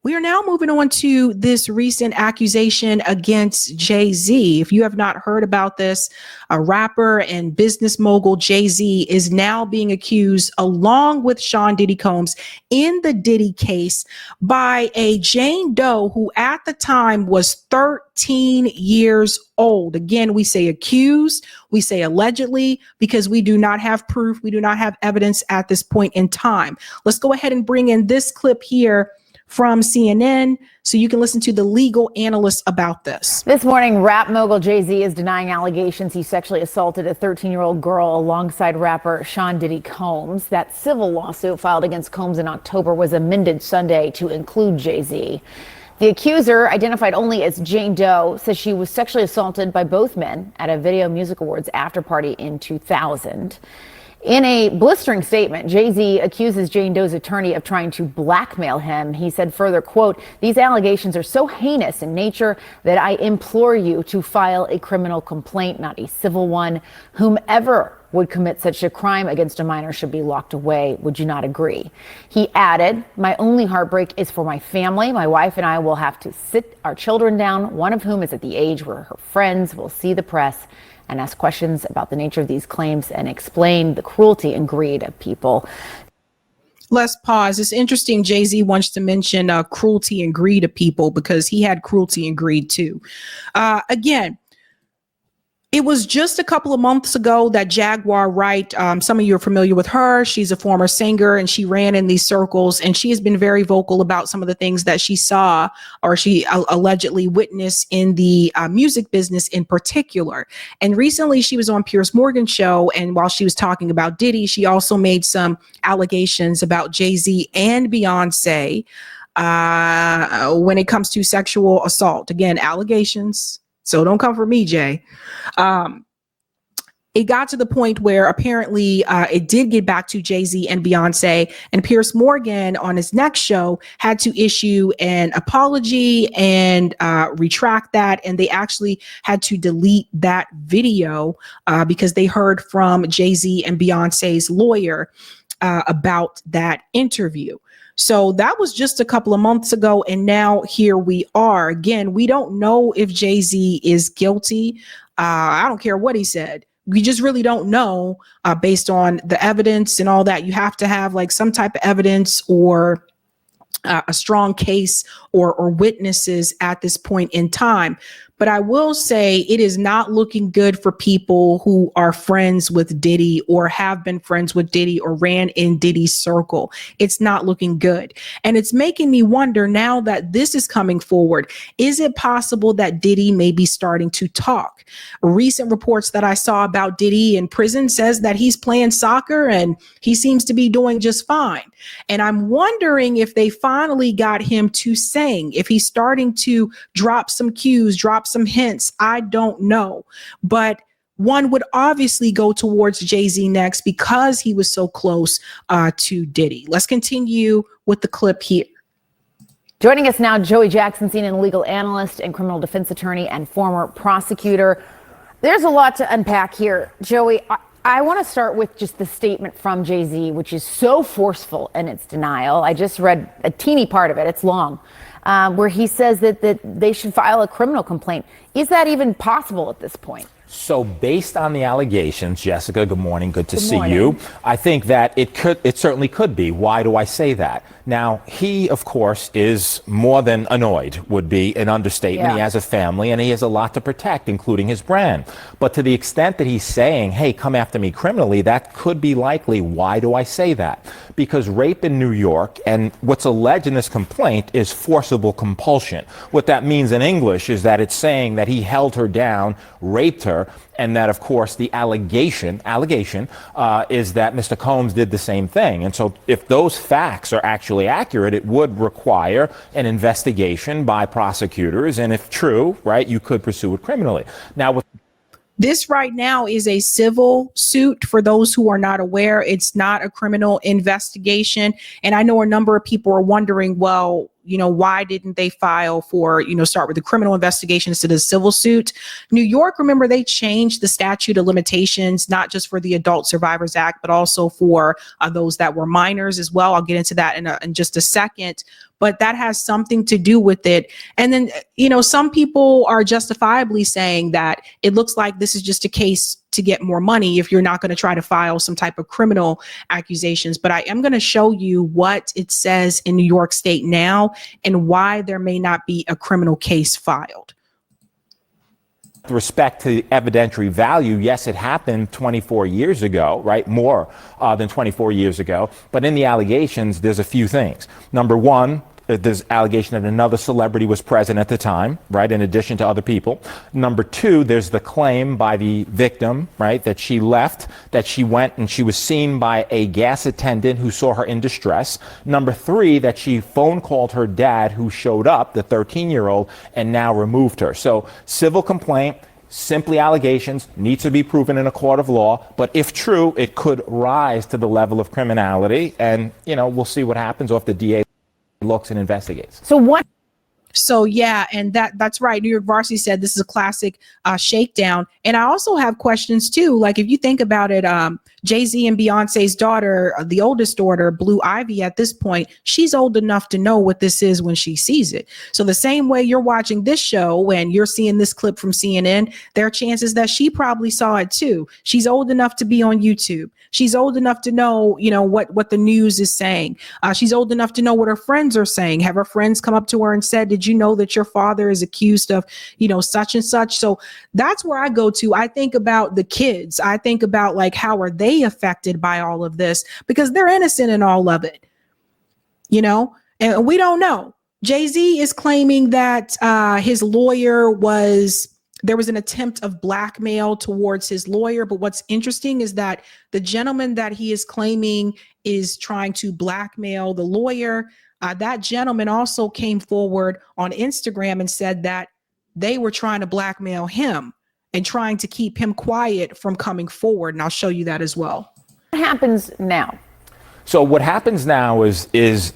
We are now moving on to this recent accusation against Jay-Z. If you have not heard about this, a rapper and business mogul Jay-Z is now being accused, along with Sean Diddy Combs, in the Diddy case by a Jane Doe who at the time was 13 years old. Again, we say accused, we say allegedly, because we do not have proof. We do not have evidence at this point in time. Let's go ahead and bring in this clip here from CNN so you can listen to the legal analyst about this. This morning, rap mogul Jay-Z is denying allegations he sexually assaulted a 13-year-old girl alongside rapper Sean Diddy Combs. That civil lawsuit filed against Combs in October was amended Sunday to include Jay-Z. The accuser, identified only as Jane Doe, says she was sexually assaulted by both men at a Video Music Awards after party in 2000. In a blistering statement, Jay-Z accuses Jane Doe's attorney of trying to blackmail him. He said further, quote, "These allegations are so heinous in nature that I implore you to file a criminal complaint, not a civil one. Whomever would commit such a crime against a minor should be locked away. Would you not agree?" He added, "My only heartbreak is for my family. My wife and I will have to sit our children down, one of whom is at the age where her friends will see the press and ask questions about the nature of these claims and explain the cruelty and greed of people." Let's pause. It's interesting. Jay-Z wants to mention cruelty and greed of people because he had cruelty and greed too. Again, it was just a couple of months ago that Jaguar Wright, some of you are familiar with her. She's a former singer and she ran in these circles, and she has been very vocal about some of the things that she saw or she allegedly witnessed in the music business in particular. And recently she was on Piers Morgan's show, and while she was talking about Diddy, she also made some allegations about Jay-Z and Beyonce when it comes to sexual assault. Again, allegations. So don't come for me, Jay. It got to the point where apparently it did get back to Jay-Z and Beyonce, and Piers Morgan on his next show had to issue an apology and retract that. And they actually had to delete that video because they heard from Jay-Z and Beyonce's lawyer about that interview. So that was just a couple of months ago. And now here we are again. We don't know if Jay-Z is guilty. I don't care what he said. We just really don't know based on the evidence and all that. You have to have like some type of evidence or a strong case or witnesses at this point in time. But I will say it is not looking good for people who are friends with Diddy or have been friends with Diddy or ran in Diddy's circle. It's not looking good. And it's making me wonder now that this is coming forward, is it possible that Diddy may be starting to talk? Recent reports that I saw about Diddy in prison says that he's playing soccer and he seems to be doing just fine. And I'm wondering if they finally got him to sing, if he's starting to drop some cues, drop some hints. I don't know. But one would obviously go towards Jay-Z next because he was so close to Diddy. Let's continue with the clip here. Joining us now, Joey Jackson, CNN legal analyst and criminal defense attorney and former prosecutor. There's a lot to unpack here. Joey, I want to start with just the statement from Jay-Z, which is so forceful in its denial. I just read a teeny part of it. It's long, where he says that they should file a criminal complaint. Is that even possible at this point? So based on the allegations, Jessica, good morning. Good to see you. I think that it certainly could be. Why do I say that? Now, he, of course, is more than annoyed, would be an understatement. Yeah. He has a family and he has a lot to protect, including his brand. But to the extent that he's saying, hey, come after me criminally, that could be likely. Why do I say that? Because rape in New York, and what's alleged in this complaint, is forcible compulsion. What that means in English is that it's saying that he held her down, raped her, and that, of course, the allegation is that Mr. Combs did the same thing. And so if those facts are actually accurate, it would require an investigation by prosecutors. And if true, right, you could pursue it criminally. Now, with this right now is a civil suit. For those who are not aware, it's not a criminal investigation. And I know a number of people are wondering, well, why didn't they file for, start with the criminal investigation instead of the civil suit? New York, remember, they changed the statute of limitations, not just for the Adult Survivors Act, but also for those that were minors as well. I'll get into that in just a second. But that has something to do with it. And then, some people are justifiably saying that it looks like this is just a case to get more money if you're not going to try to file some type of criminal accusations. But I am going to show you what it says in New York State now and why there may not be a criminal case filed. With respect to the evidentiary value, yes, it happened 24 years ago, right? More than 24 years ago. But in the allegations, there's a few things. Number one, there's allegation that another celebrity was present at the time, right, in addition to other people. Number two, there's the claim by the victim, right, that she left, that she went and she was seen by a gas attendant who saw her in distress. Number three, that she phone called her dad, who showed up, the 13-year-old, and now removed her. So civil complaint, simply allegations, needs to be proven in a court of law. But if true, it could rise to the level of criminality. And, we'll see what happens, or if the DA looks and investigates. So yeah, and that's right. New York Varsity said this is a classic shakedown. And I also have questions too. Like if you think about it, Jay-Z and Beyonce's daughter, the oldest daughter, Blue Ivy, at this point, she's old enough to know what this is when she sees it. So the same way you're watching this show and you're seeing this clip from CNN, there are chances that she probably saw it too. She's old enough to be on YouTube. She's old enough to know, what the news is saying. She's old enough to know what her friends are saying. Have her friends come up to her and said, did you know that your father is accused of, such and such? So that's where I go to. I think about the kids. I think about like, how are they affected by all of this? Because they're innocent in all of it, and we don't know. Jay-Z is claiming that his lawyer there was an attempt of blackmail towards his lawyer. But what's interesting is that the gentleman that he is claiming is trying to blackmail the lawyer, that gentleman also came forward on Instagram and said that they were trying to blackmail him and trying to keep him quiet from coming forward. And I'll show you that as well. What happens now? So what happens now is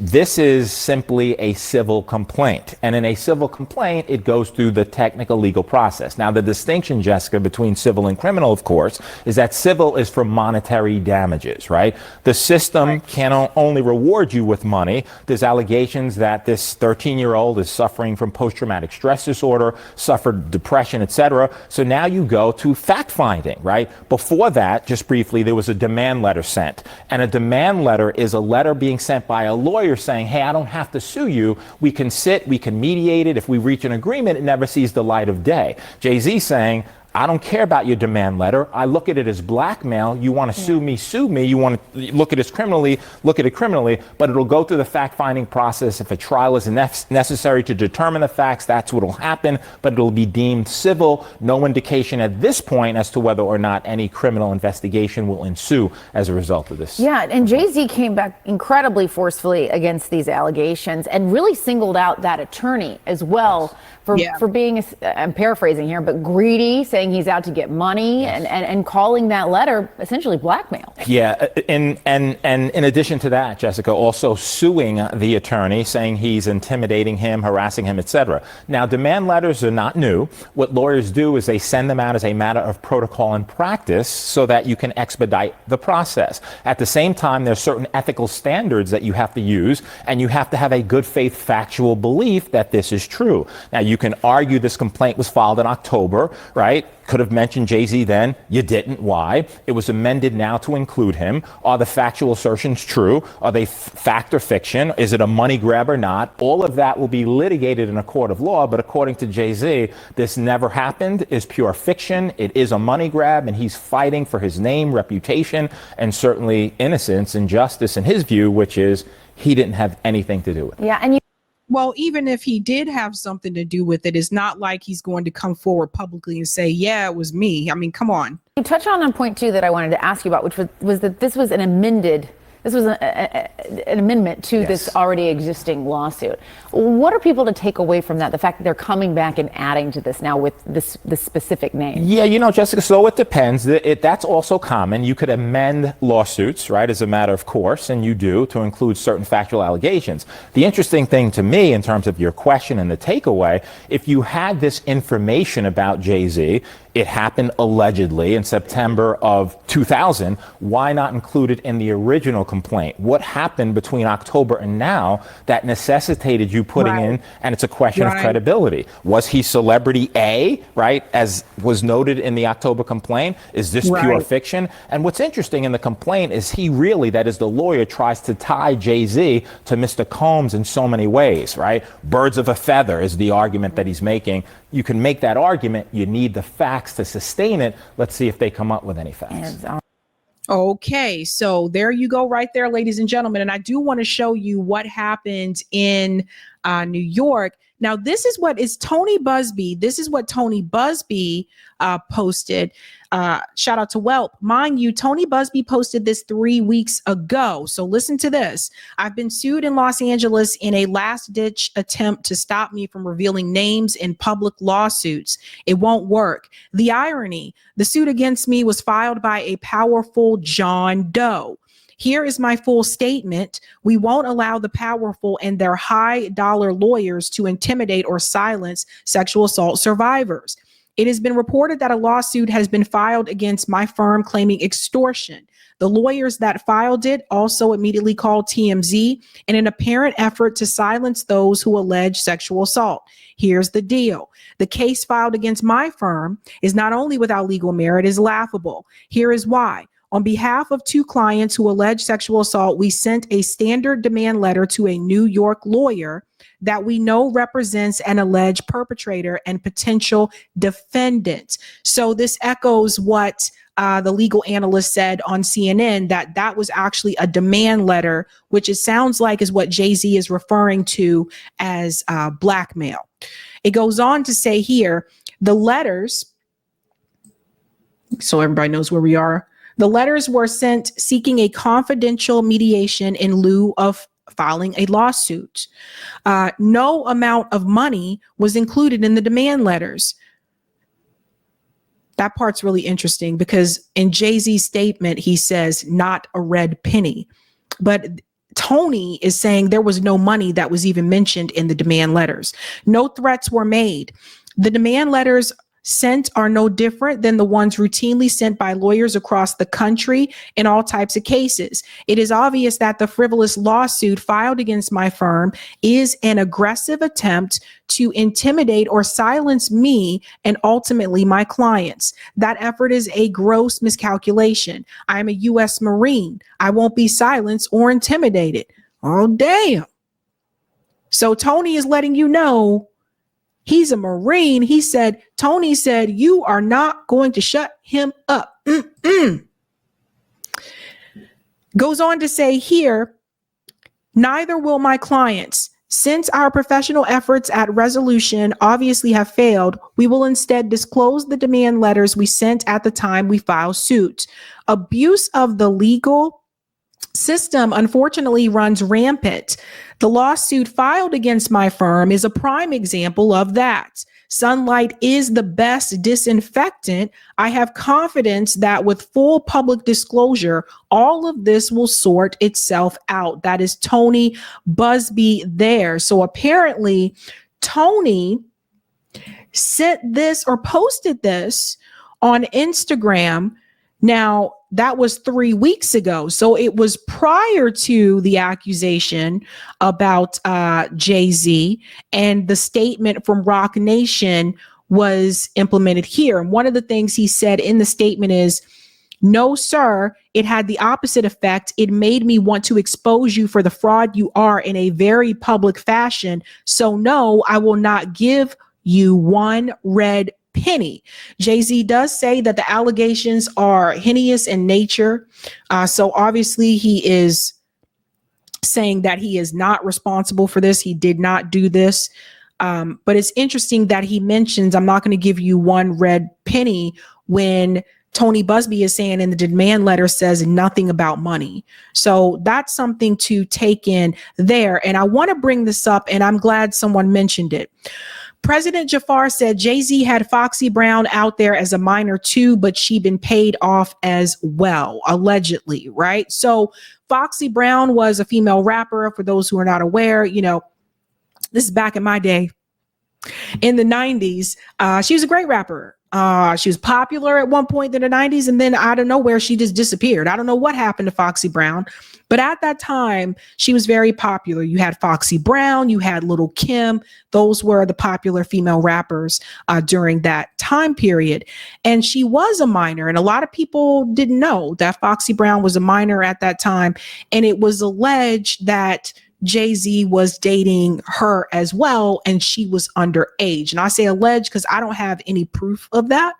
this is simply a civil complaint. And in a civil complaint, it goes through the technical legal process. Now, the distinction, Jessica, between civil and criminal, of course, is that civil is for monetary damages, right? The system can only reward you with money. There's allegations that this 13-year-old is suffering from post-traumatic stress disorder, suffered depression, etc. So now you go to fact-finding, right? Before that, just briefly, there was a demand letter sent. And a demand letter is a letter being sent by a lawyer saying, hey, I don't have to sue you. We can sit, we can mediate it. If we reach an agreement, it never sees the light of day. Jay-Z saying, I don't care about your demand letter. I look at it as blackmail. You want to sue me, sue me. You want to look at it criminally, look at it criminally, but it'll go through the fact-finding process. If a trial is necessary to determine the facts, that's what will happen, but it'll be deemed civil. No indication at this point as to whether or not any criminal investigation will ensue as a result of this. Yeah, and Jay-Z came back incredibly forcefully against these allegations and really singled out that attorney as well for being, I'm paraphrasing here, but greedy, saying he's out to get money and calling that letter essentially blackmail. Yeah, and in addition to that, Jessica, also suing the attorney, saying he's intimidating him, harassing him, etc. Now, demand letters are not new. What lawyers do is they send them out as a matter of protocol and practice so that you can expedite the process. At the same time, there's certain ethical standards that you have to use, and you have to have a good faith factual belief that this is true. Now, you can argue this complaint was filed in October, right? Could have mentioned Jay-Z then. You didn't. Why? It was amended now to include him. Are the factual assertions true? Are they fact or fiction? Is it a money grab or not? All of that will be litigated in a court of law, but according to Jay-Z, this never happened, is pure fiction. It is a money grab, and he's fighting for his name, reputation, and certainly innocence and justice in his view, which is he didn't have anything to do with it. Yeah, and well, even if he did have something to do with it, it's not like he's going to come forward publicly and say, yeah, it was me. I mean, come on. You touch on point two that I wanted to ask you about, which was that this was This was an amendment to this already existing lawsuit. What are people to take away from that? The fact that they're coming back and adding to this now with this specific name? Yeah, you know, Jessica, so it depends. That's also common. You could amend lawsuits, right, as a matter of course, and you do, to include certain factual allegations. The interesting thing to me in terms of your question and the takeaway, if you had this information about Jay-Z, it happened allegedly in September of 2000. Why not include it in the original complaint? What happened between October and now that necessitated you putting in, and it's a question of credibility. Was he celebrity A, right, as was noted in the October complaint? Is this pure fiction? And what's interesting in the complaint is he really, that is the lawyer, tries to tie Jay-Z to Mr. Combs in so many ways, right? Birds of a feather is the argument that he's making. You can make that argument. You need the facts to sustain it. Let's see if they come up with any facts. Okay, so there you go right there, ladies and gentlemen. And I do want to show you what happened in New York. Now, this is what is Tony Busby. This is what Tony Busby posted. Shout out to Welp. Mind you, Tony Busby posted this 3 weeks ago. So listen to this. I've been sued in Los Angeles in a last-ditch attempt to stop me from revealing names in public lawsuits. It won't work. The irony, the suit against me was filed by a powerful John Doe. Here is my full statement. We won't allow the powerful and their high dollar lawyers to intimidate or silence sexual assault survivors. It has been reported that a lawsuit has been filed against my firm claiming extortion. The lawyers that filed it also immediately called TMZ in an apparent effort to silence those who allege sexual assault. Here's the deal. The case filed against my firm is not only without legal merit, it is laughable. Here is why. On behalf of 2 clients who allege sexual assault, we sent a standard demand letter to a New York lawyer that we know represents an alleged perpetrator and potential defendant. So this echoes what the legal analyst said on CNN, that was actually a demand letter, which it sounds like is what Jay-Z is referring to as blackmail. It goes on to say here, the letters, so everybody knows where we are. The letters were sent seeking a confidential mediation in lieu of filing a lawsuit. No amount of money was included in the demand letters. That part's really interesting because in Jay-Z's statement, he says not a red penny. But Tony is saying there was no money that was even mentioned in the demand letters. No threats were made. The demand letters sent are no different than the ones routinely sent by lawyers across the country in all types of cases. It is obvious that the frivolous lawsuit filed against my firm is an aggressive attempt to intimidate or silence me and ultimately my clients. That effort is a gross miscalculation. I am a U.S. Marine. I won't be silenced or intimidated. Oh, damn. So Tony is letting you know he's a Marine. He said, Tony said, you are not going to shut him up. Goes on to say here, neither will my clients. Since our professional efforts at resolution obviously have failed, we will instead disclose the demand letters we sent at the time we filed suit. Abuse of the legal system unfortunately runs rampant. The lawsuit filed against my firm is a prime example of that. Sunlight is the best disinfectant. I have confidence that with full public disclosure, all of this will sort itself out. That is Tony Busby there. So apparently Tony sent this or posted this on Instagram. Now, that was 3 weeks ago. So it was prior to the accusation about Jay-Z, and the statement from Rock Nation was implemented here. And one of the things he said in the statement is, no, sir, it had the opposite effect. It made me want to expose you for the fraud you are in a very public fashion. So no, I will not give you one red penny. Jay-Z does say that the allegations are heinous in nature. So obviously he is saying that he is not responsible for this. He did not do this. But it's interesting that he mentions, I'm not going to give you one red penny, when Tony Busby is saying in the demand letter says nothing about money. So that's something to take in there. And I want to bring this up, and I'm glad someone mentioned it. President Jafar said Jay-Z had Foxy Brown out there as a minor too, but she been paid off as well, allegedly, right? So Foxy Brown was a female rapper. For those who are not aware, this is back in my day. In the 90s, she was a great rapper. She was popular at one point in the 90s, and then out of nowhere, she just disappeared. I don't know what happened to Foxy Brown, but at that time, she was very popular. You had Foxy Brown, you had Little Kim. Those were the popular female rappers during that time period. And she was a minor, and a lot of people didn't know that Foxy Brown was a minor at that time. And it was alleged that Jay-Z was dating her as well, and she was underage. And I say alleged because I don't have any proof of that.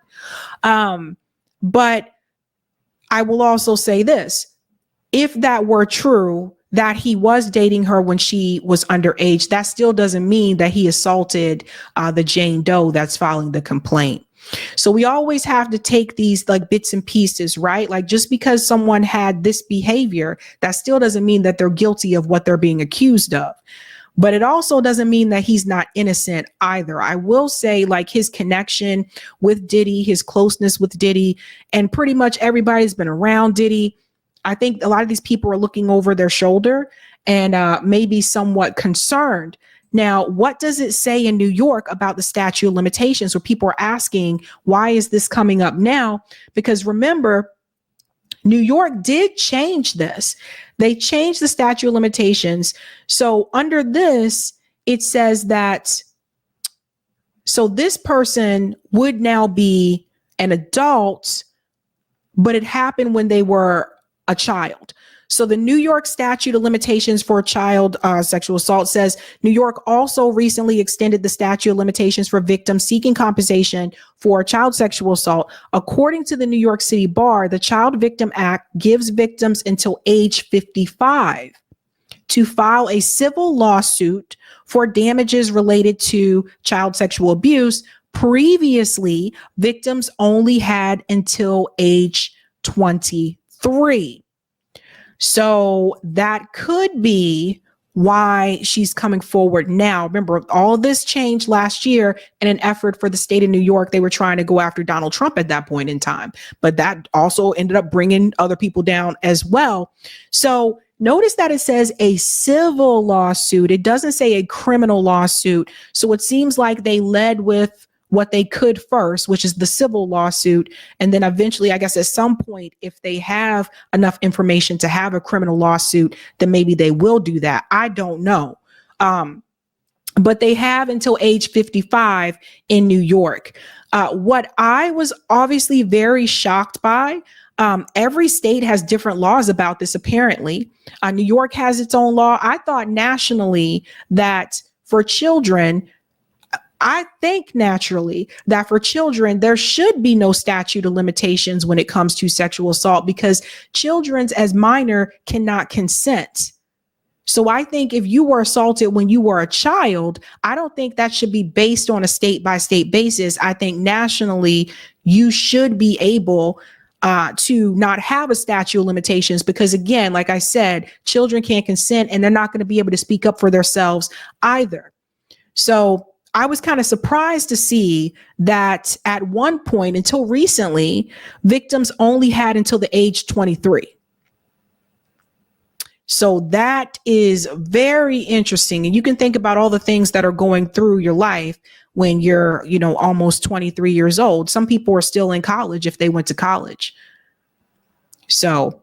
But I will also say this. If that were true, that he was dating her when she was underage, that still doesn't mean that he assaulted the Jane Doe that's filing the complaint. So we always have to take these like bits and pieces, right? Like just because someone had this behavior, that still doesn't mean that they're guilty of what they're being accused of. But it also doesn't mean that he's not innocent either. I will say like his connection with Diddy, his closeness with Diddy, and pretty much everybody's been around Diddy. I think a lot of these people are looking over their shoulder and maybe somewhat concerned. Now, what does it say in New York about the statute of limitations, where people are asking, why is this coming up now? Because remember, New York did change this. They changed the statute of limitations. So under this, it says that, so this person would now be an adult, but it happened when they were a child. So the New York statute of limitations for child sexual assault says New York also recently extended the statute of limitations for victims seeking compensation for child sexual assault. According to the New York City Bar, the Child Victim Act gives victims until age 55 to file a civil lawsuit for damages related to child sexual abuse. Previously, victims only had until age 23. So that could be why she's coming forward now. Remember, all of this changed last year in an effort for the state of New York. They were trying to go after Donald Trump at that point in time, but that also ended up bringing other people down as well. So notice that it says a civil lawsuit. It doesn't say a criminal lawsuit. So it seems like they led with what they could first, which is the civil lawsuit. And then eventually, I guess at some point, if they have enough information to have a criminal lawsuit, then maybe they will do that. I don't know. But they have until age 55 in New York. What I was obviously very shocked by, every state has different laws about this, apparently. New York has its own law. I thought nationally that for children, I think naturally that for children, there should be no statute of limitations when it comes to sexual assault, because children as minor cannot consent. So I think if you were assaulted when you were a child, I don't think that should be based on a state by state basis. I think nationally, you should be able to not have a statute of limitations, because again, like I said, children can't consent and they're not going to be able to speak up for themselves either. So I was kind of surprised to see that at one point, until recently, victims only had until the age 23. So that is very interesting. And you can think about all the things that are going through your life when you're, almost 23 years old. Some people are still in college if they went to college. So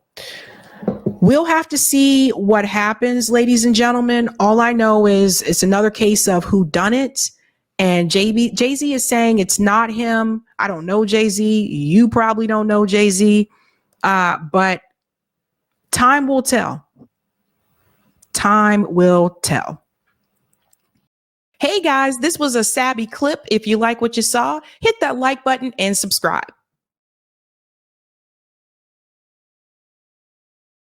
we'll have to see what happens, ladies and gentlemen. All I know is it's another case of who done it. And Jay-Z is saying it's not him. I don't know Jay-Z. You probably don't know Jay-Z. But time will tell. Time will tell. Hey guys, this was a Sabby clip. If you like what you saw, hit that like button and subscribe.